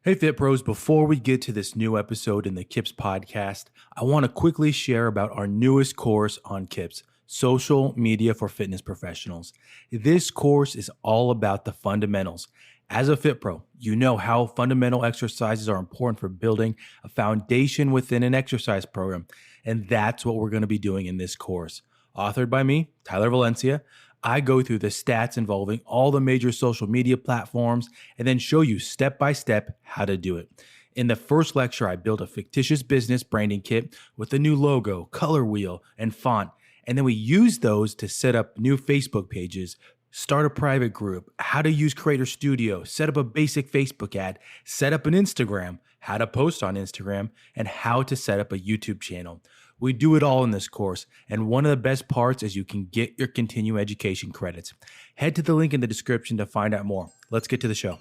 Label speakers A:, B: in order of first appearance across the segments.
A: Hey Fit Pros, before we get to this new episode in the KIPS podcast, I want to quickly share about our newest course on KIPS, Social Media for Fitness Professionals. This course is all about the fundamentals. As a Fit Pro, you know how fundamental exercises are important for building a foundation within an exercise program, and that's what we're going to be doing in this course. Authored by me, Tyler Valencia, I go through the stats involving all the major social media platforms and then show you step by step how to do it. In the first lecture, I built a fictitious business branding kit with a new logo, color wheel, and font. And then we use those to set up new Facebook pages, start a private group, how to use Creator Studio, set up a basic Facebook ad, set up an Instagram, how to post on Instagram, and how to set up a YouTube channel. We do it all in this course, and one of the best parts is you can get your continuing education credits. Head to the link in the description to find out more. Let's get to the show.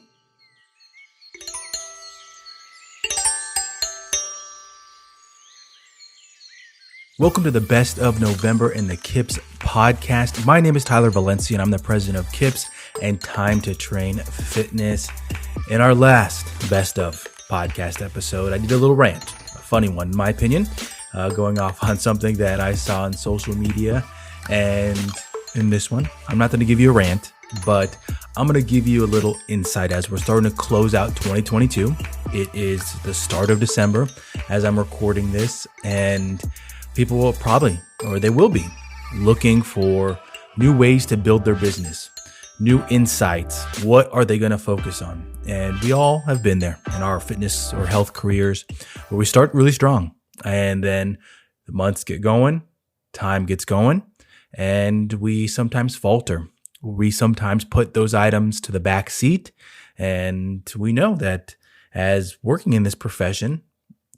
A: Welcome to the Best of November in the KIPS podcast. My name is Tyler Valencia, and I'm the president of KIPS and Time to Train Fitness. In our last Best of podcast episode, I did a little rant, a funny one in my opinion, going off on something that I saw on social media. And in this one, I'm not going to give you a rant, but I'm going to give you a little insight as we're starting to close out 2022. It is the start of December as I'm recording this, and people will probably, or they will be, looking for new ways to build their business, new insights. What are they going to focus on? And we all have been there in our fitness or health careers where we start really strong. And then the months get going, time gets going, and we sometimes falter. We sometimes put those items to the back seat. And we know that as working in this profession,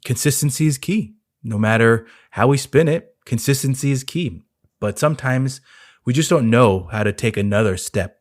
A: consistency is key. No matter how we spin it, consistency is key. But sometimes we just don't know how to take another step.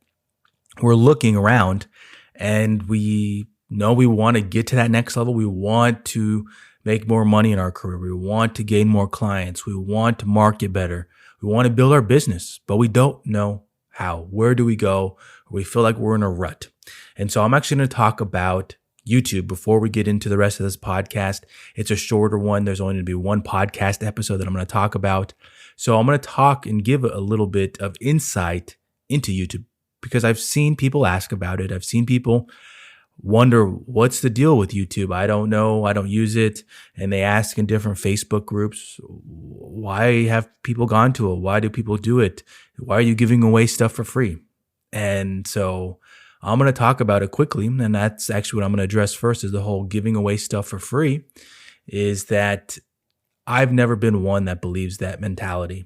A: We're looking around and we know we want to get to that next level. We want to make more money in our career. We want to gain more clients. We want to market better. We want to build our business, but we don't know how. Where do we go? We feel like we're in a rut. And so I'm actually going to talk about YouTube before we get into the rest of this podcast. It's a shorter one. There's only going to be one podcast episode that I'm going to talk about. So I'm going to talk and give a little bit of insight into YouTube because I've seen people ask about it. I've seen people wonder, what's the deal with YouTube? I don't know. I don't use it. And they ask in different Facebook groups, why have people gone to it? Why do people do it? Why are you giving away stuff for free? And so I'm going to talk about it quickly. And that's actually what I'm going to address first is the whole giving away stuff for free is that I've never been one that believes that mentality.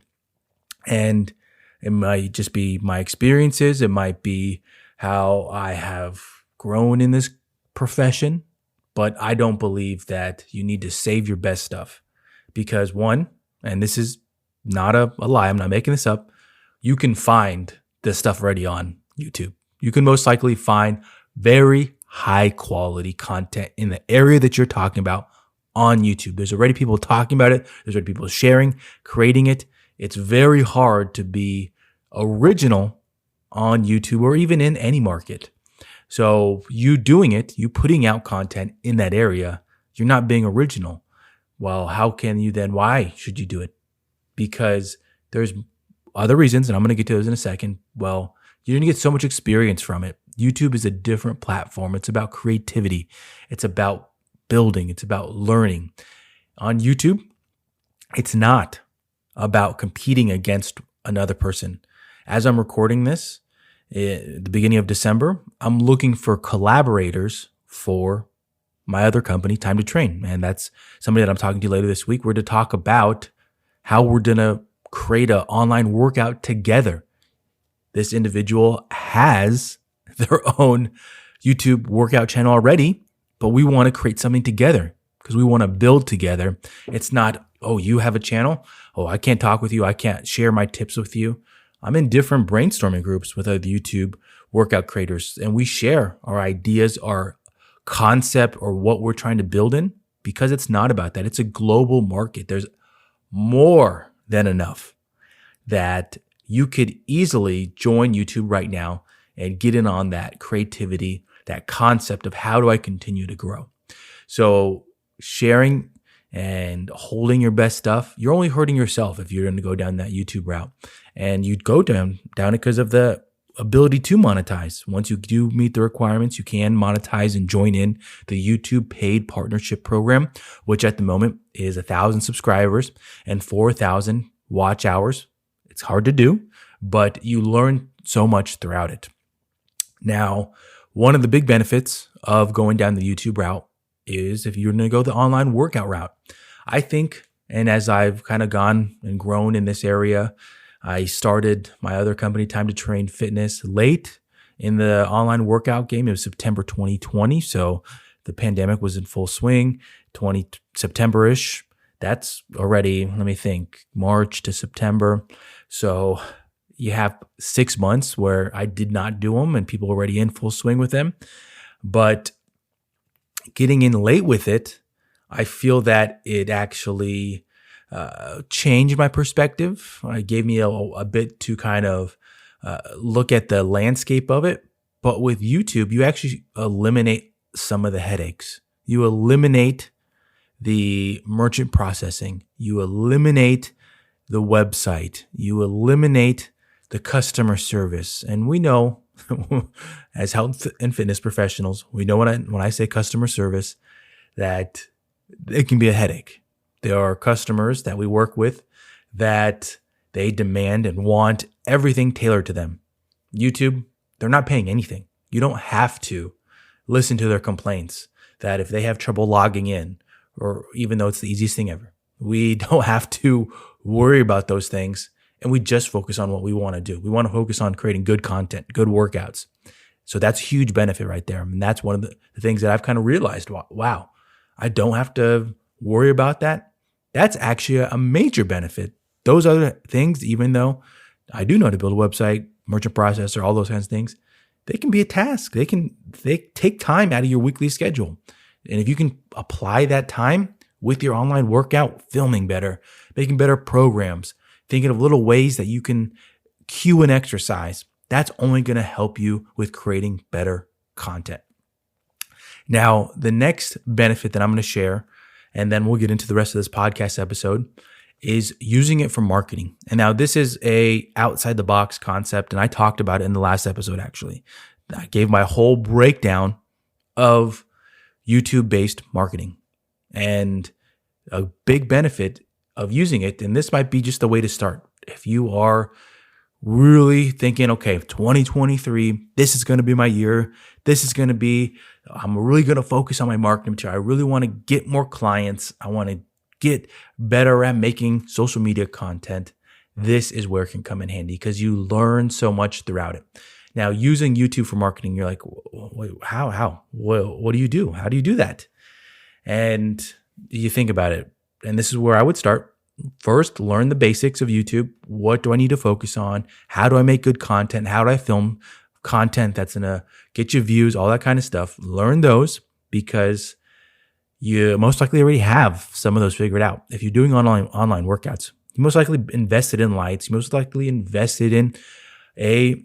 A: And it might just be my experiences. It might be how I have grown in this profession, but I don't believe that you need to save your best stuff because one, and this is not a lie, I'm not making this up, you can find this stuff already on YouTube. You can most likely find very high quality content in the area that you're talking about on YouTube. There's already people talking about it. There's already people sharing, creating it. It's very hard to be original on YouTube or even in any market. So you doing it, you putting out content in that area, you're not being original. Well, how can you then, why should you do it? Because there's other reasons, and I'm going to get to those in a second. Well, you're going to get so much experience from it. YouTube is a different platform. It's about creativity. It's about building. It's about learning. On YouTube, it's not about competing against another person. As I'm recording this, at the beginning of December, I'm looking for collaborators for my other company, Time to Train. And that's somebody that I'm talking to later this week. We're to talk about how we're going to create an online workout together. This individual has their own YouTube workout channel already, but we want to create something together because we want to build together. It's not, oh, you have a channel. Oh, I can't talk with you. I can't share my tips with you. I'm in different brainstorming groups with other YouTube workout creators, and we share our ideas, our concept, or what we're trying to build in because it's not about that. It's a global market. There's more than enough that you could easily join YouTube right now and get in on that creativity, that concept of how do I continue to grow. So sharing and holding your best stuff, you're only hurting yourself if you're going to go down that YouTube route. And you'd go down it because of the ability to monetize. Once you do meet the requirements, you can monetize and join in the YouTube paid partnership program, which at the moment is 1,000 subscribers and 4,000 watch hours. It's hard to do, but you learn so much throughout it. Now, one of the big benefits of going down the YouTube route is if you're going to go the online workout route. I think, and as I've kind of gone and grown in this area, I started my other company, Time to Train Fitness, late in the online workout game. It was September 2020, so the pandemic was in full swing, September-ish. That's already, let me think, March to September. So you have 6 months where I did not do them and people already in full swing with them. But getting in late with it, I feel that it actually changed my perspective. It gave me a bit to kind of look at the landscape of it. But with YouTube, you actually eliminate some of the headaches. You eliminate the merchant processing. You eliminate the website. You eliminate the customer service. And we know, as health and fitness professionals, we know when I say customer service, that it can be a headache. There are customers that we work with that they demand and want everything tailored to them. YouTube, they're not paying anything. You don't have to listen to their complaints that if they have trouble logging in, or even though it's the easiest thing ever, we don't have to worry about those things. And we just focus on what we want to do. We want to focus on creating good content, good workouts. So that's a huge benefit right there. And that's one of the things that I've kind of realized. Wow, I don't have to worry about that. That's actually a major benefit. Those other things, even though I do know how to build a website, merchant processor, all those kinds of things, they can be a task. They take time out of your weekly schedule. And if you can apply that time with your online workout, filming better, making better programs, thinking of little ways that you can cue an exercise, that's only going to help you with creating better content. Now, the next benefit that I'm going to share, and then we'll get into the rest of this podcast episode, is using it for marketing. And now this is a outside the box concept, and I talked about it in the last episode, actually. I gave my whole breakdown of YouTube-based marketing and a big benefit of using it. And this might be just the way to start. If you are really thinking, okay, 2023, this is going to be my year. I'm really going to focus on my marketing material. I really want to get more clients. I want to get better at making social media content. This is where it can come in handy because you learn so much throughout it. Now, using YouTube for marketing, you're like, wait, how? What do you do? How do you do that? And you think about it. And this is where I would start. First, learn the basics of YouTube. What do I need to focus on? How do I make good content? How do I film content that's going to get you views, all that kind of stuff? Learn those because you most likely already have some of those figured out. If you're doing online workouts, you most likely invested in lights. You most likely invested in a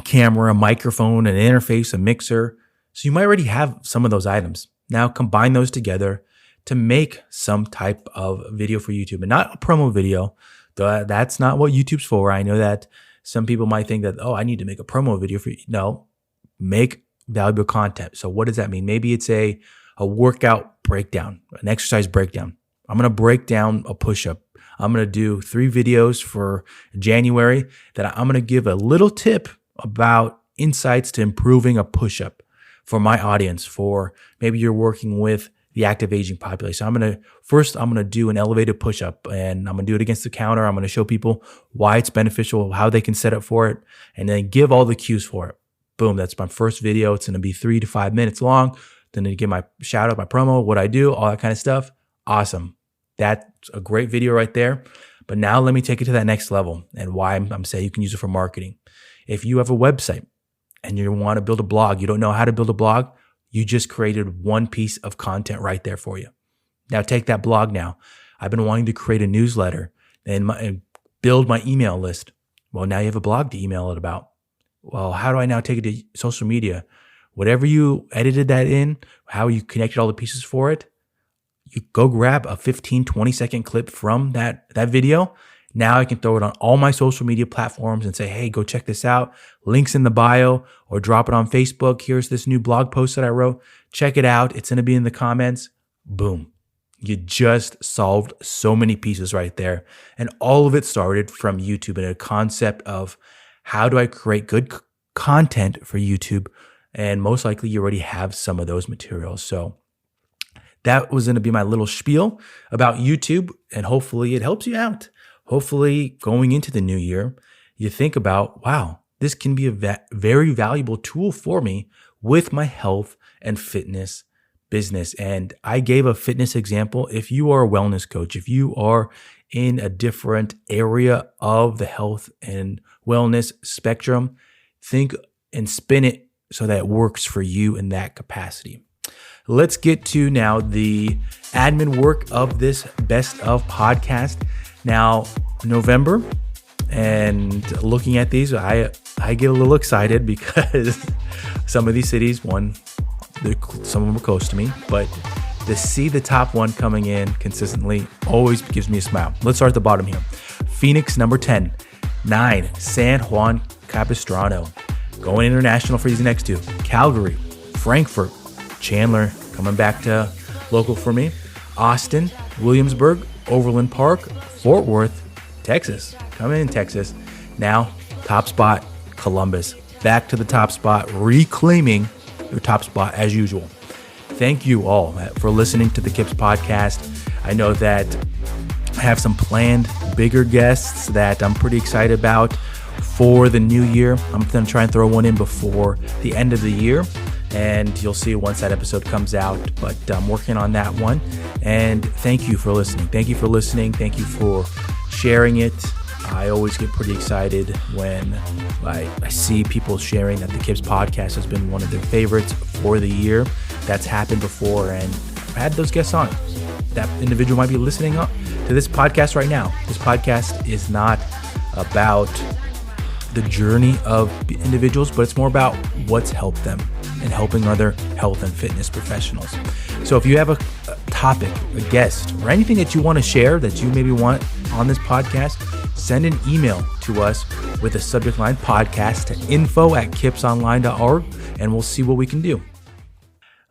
A: camera, a microphone, an interface, a mixer. So you might already have some of those items. Now combine those together to make some type of video for YouTube, and not a promo video. That's not what YouTube's for. I know that some people might think that, I need to make a promo video for you. No, make valuable content. So what does that mean? Maybe it's a workout breakdown, an exercise breakdown. I'm going to break down a push-up. I'm going to do 3 videos for January that I'm going to give a little tip about insights to improving a push-up for my audience. For maybe you're working with the active aging population. I'm going to do an elevated push-up, and I'm going to do it against the counter. I'm going to show people why it's beneficial, how they can set up for it, and then give all the cues for it. Boom. That's my first video. It's going to be 3 to 5 minutes long. Then I give my shout out, my promo, what I do, all that kind of stuff. Awesome. That's a great video right there. But now let me take it to that next level and why I'm saying you can use it for marketing. If you have a website and you want to build a blog, you don't know how to build a blog, you just created one piece of content right there for you. Now take that blog now. I've been wanting to create a newsletter and build my email list. Well, now you have a blog to email it about. Well, how do I now take it to social media? whatever you edited that in, how you connected all the pieces for it, you go grab a 15, 20-second clip from that video. Now I can throw it on all my social media platforms and say, hey, go check this out. Links in the bio, or drop it on Facebook. Here's this new blog post that I wrote. Check it out. It's going to be in the comments. Boom. You just solved so many pieces right there. And all of it started from YouTube and a concept of how do I create good content for YouTube? And most likely you already have some of those materials. So that was going to be my little spiel about YouTube, and hopefully it helps you out. Hopefully going into the new year, you think about, wow, this can be a very valuable tool for me with my health and fitness business. And I gave a fitness example. If you are a wellness coach, if you are in a different area of the health and wellness spectrum, think and spin it so that it works for you in that capacity. Let's get to now the admin work of this Best of podcast. Now, November, and looking at these, I get a little excited because some of these cities, some of them are close to me, but to see the top one coming in consistently always gives me a smile. Let's start at the bottom here. Phoenix, number 10. 9, San Juan Capistrano. Going international for these next two. Calgary, Frankfurt, Chandler, coming back to local for me. Austin, Williamsburg, Overland Park, Fort Worth, Texas. Coming in Texas. Now, top spot, Columbus. Back to the top spot, reclaiming your top spot as usual. Thank you all for listening to the KIPS podcast. I know that I have some planned bigger guests that I'm pretty excited about for the new year. I'm going to try and throw one in before the end of the year, and you'll see once that episode comes out, but I'm working on that one. And thank you for listening. Thank you for listening. Thank you for sharing it. I always get pretty excited when I see people sharing that the KIPS podcast has been one of their favorites for the year. That's happened before, and I've had those guests on. That individual might be listening up to this podcast right now. This podcast is not about the journey of individuals, but it's more about what's helped them and helping other health and fitness professionals. So if you have a topic, a guest, or anything that you want to share that you maybe want on this podcast, send an email to us with the subject line podcast to info@kipsonline.org, and we'll see what we can do.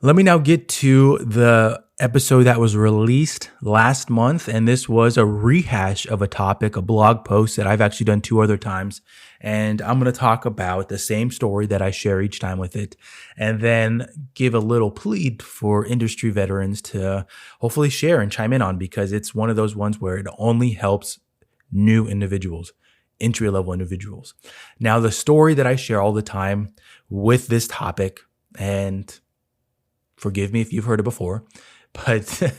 A: Let me now get to the episode that was released last month, and this was a rehash of a topic, a blog post that I've actually done 2 other times, and I'm going to talk about the same story that I share each time with it, and then give a little plea for industry veterans to hopefully share and chime in on, because it's one of those ones where it only helps new individuals, entry-level individuals. Now, the story that I share all the time with this topic, and forgive me if you've heard it before, but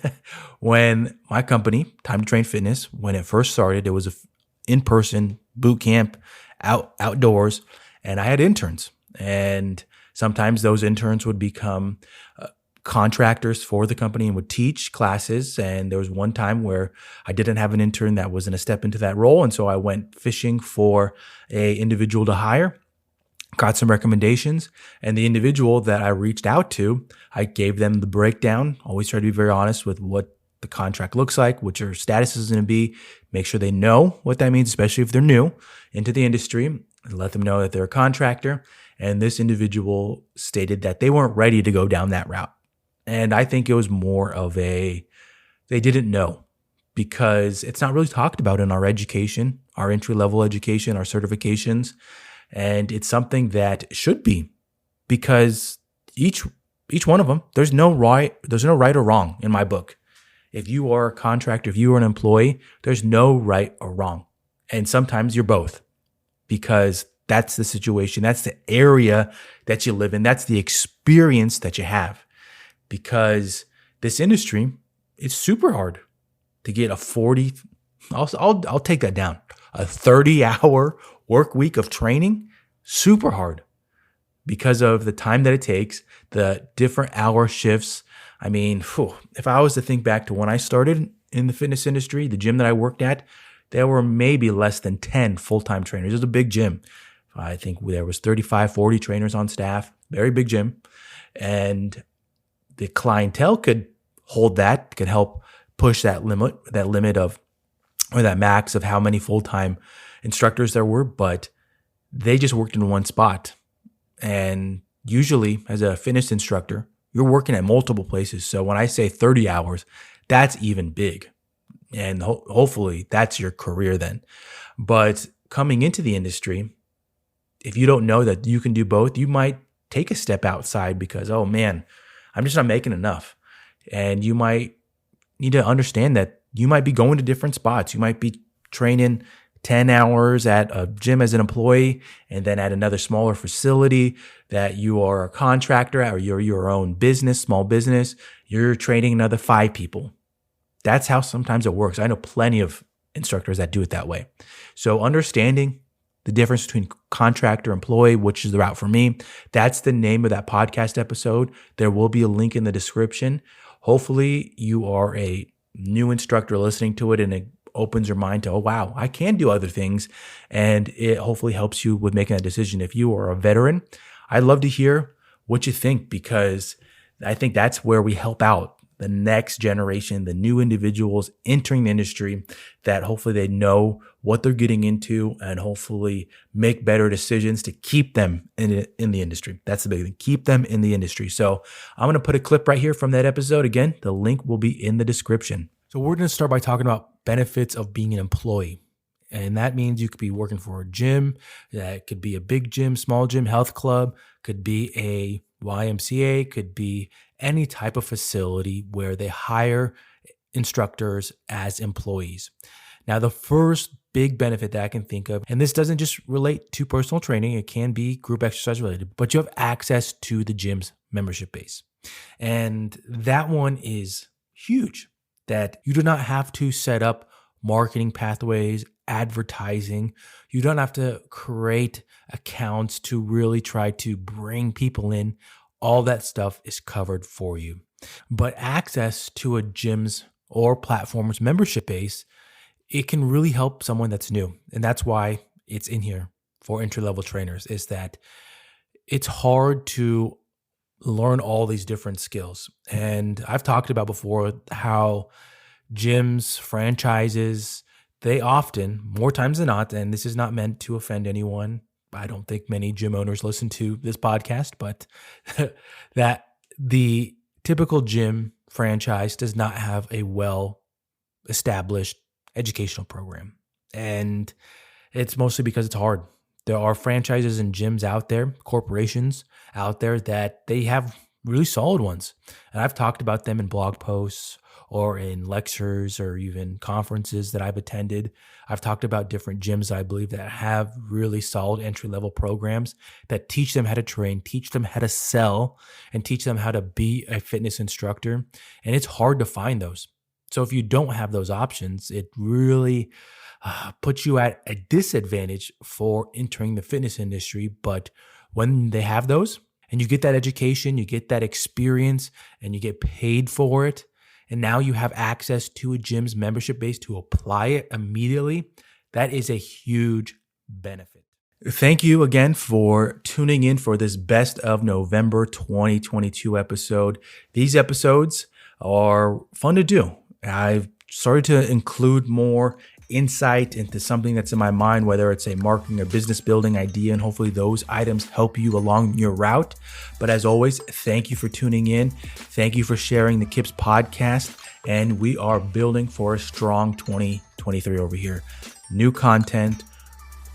A: when my company, Time to Train Fitness, when it first started, it was an in-person boot camp outdoors, and I had interns. And sometimes those interns would become contractors for the company and would teach classes. And there was one time where I didn't have an intern that was going to step into that role. And so I went fishing for an individual to hire. Got some recommendations, and the individual that I reached out to, I gave them the breakdown. Always try to be very honest with what the contract looks like, what your status is going to be. Make sure they know what that means, especially if they're new into the industry, and let them know that they're a contractor. And this individual stated that they weren't ready to go down that route. And I think it was more of they didn't know, because it's not really talked about in our education, our entry-level education, our certifications. And it's something that should be, because each one of them, there's no right or wrong in my book. If you are a contractor, if you are an employee, there's no right or wrong. And sometimes you're both, because that's the situation. That's the area that you live in. That's the experience that you have, because this industry, it's super hard to get a 40, I'll take that down, a 30-hour work week of training. Super hard because of the time that it takes, the different hour shifts. I mean, if I was to think back to when I started in the fitness industry, the gym that I worked at, there were maybe less than 10 full-time trainers. It was a big gym. I think there was 35, 40 trainers on staff. very big gym, and the clientele could hold that, could help push that limit of, or that max of how many full-time instructors there were, but they just worked in one spot. And usually as a fitness instructor, you're working at multiple places. So when I say 30 hours, that's even big. And hopefully that's your career then. But coming into the industry, if you don't know that you can do both, you might take a step outside because, oh man, I'm just not making enough. And you might need to understand that you might be going to different spots. You might be training 10 hours at a gym as an employee, and then at another smaller facility that you are a contractor at, or you're your own business, small business, you're training another 5 people. That's how sometimes it works. I know plenty of instructors that do it that way. So understanding the difference between contractor, employee, which is the route for me, that's the name of that podcast episode. There will be a link in the description. Hopefully you are a new instructor listening to it, and it opens your mind to, oh, wow, I can do other things. And it hopefully helps you with making that decision. If you are a veteran, I'd love to hear what you think, because I think that's where we help out the next generation, the new individuals entering the industry, that hopefully they know what they're getting into and hopefully make better decisions to keep them in the industry. That's the big thing. Keep them in the industry. So I'm going to put a clip right here from that episode. Again, the link will be in the description. So we're going to start by talking about benefits of being an employee. And that means you could be working for a gym. That could be a big gym, small gym, health club, could be a YMCA, could be any type of facility where they hire instructors as employees. Now, the first big benefit that I can think of, and this doesn't just relate to personal training, it can be group exercise related, but you have access to the gym's membership base. And that one is huge, that you do not have to set up marketing pathways, advertising. You don't have to create accounts to really try to bring people in. All that stuff is covered for you. But access to a gym's or platform's membership base, it can really help someone that's new. And that's why it's in here for entry-level trainers, is that it's hard to learn all these different skills. And I've talked about before how gyms, franchises, they often, more times than not, and this is not meant to offend anyone, I don't think many gym owners listen to this podcast, but that the typical gym franchise does not have a well-established educational program. And it's mostly because it's hard. There are franchises and gyms out there, corporations out there, that they have really solid ones. And I've talked about them in blog posts or in lectures or even conferences that I've attended. I've talked about different gyms, I believe, that have really solid entry-level programs that teach them how to train, teach them how to sell, and teach them how to be a fitness instructor. And it's hard to find those. So if you don't have those options, it really puts you at a disadvantage for entering the fitness industry. But when they have those, and you get that education, you get that experience, and you get paid for it, and now you have access to a gym's membership base to apply it immediately, that is a huge benefit. Thank you again for tuning in for this Best of November 2022 episode. These episodes are fun to do. I've started to include more insight into something that's in my mind, whether it's a marketing or business building idea, and hopefully those items help you along your route. But as always, thank you for tuning in. Thank you for sharing the KIPS podcast. And we are building for a strong 2023 over here. New content,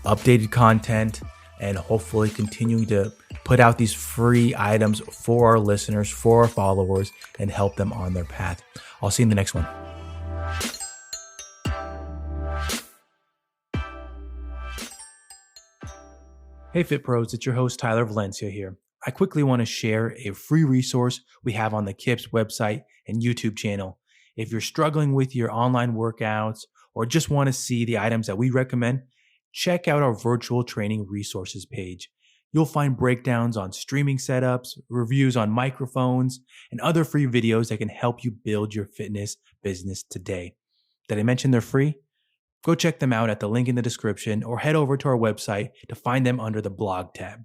A: updated content, and hopefully continuing to put out these free items for our listeners, for our followers, and help them on their path. I'll see you in the next one. Hey Fit Pros, it's your host Tyler Valencia here. I quickly want to share a free resource we have on the KIPS website and YouTube channel. If you're struggling with your online workouts or just want to see the items that we recommend, check out our virtual training resources page. You'll find breakdowns on streaming setups, reviews on microphones, and other free videos that can help you build your fitness business today. Did I mention they're free? Go check them out at the link in the description or head over to our website to find them under the blog tab.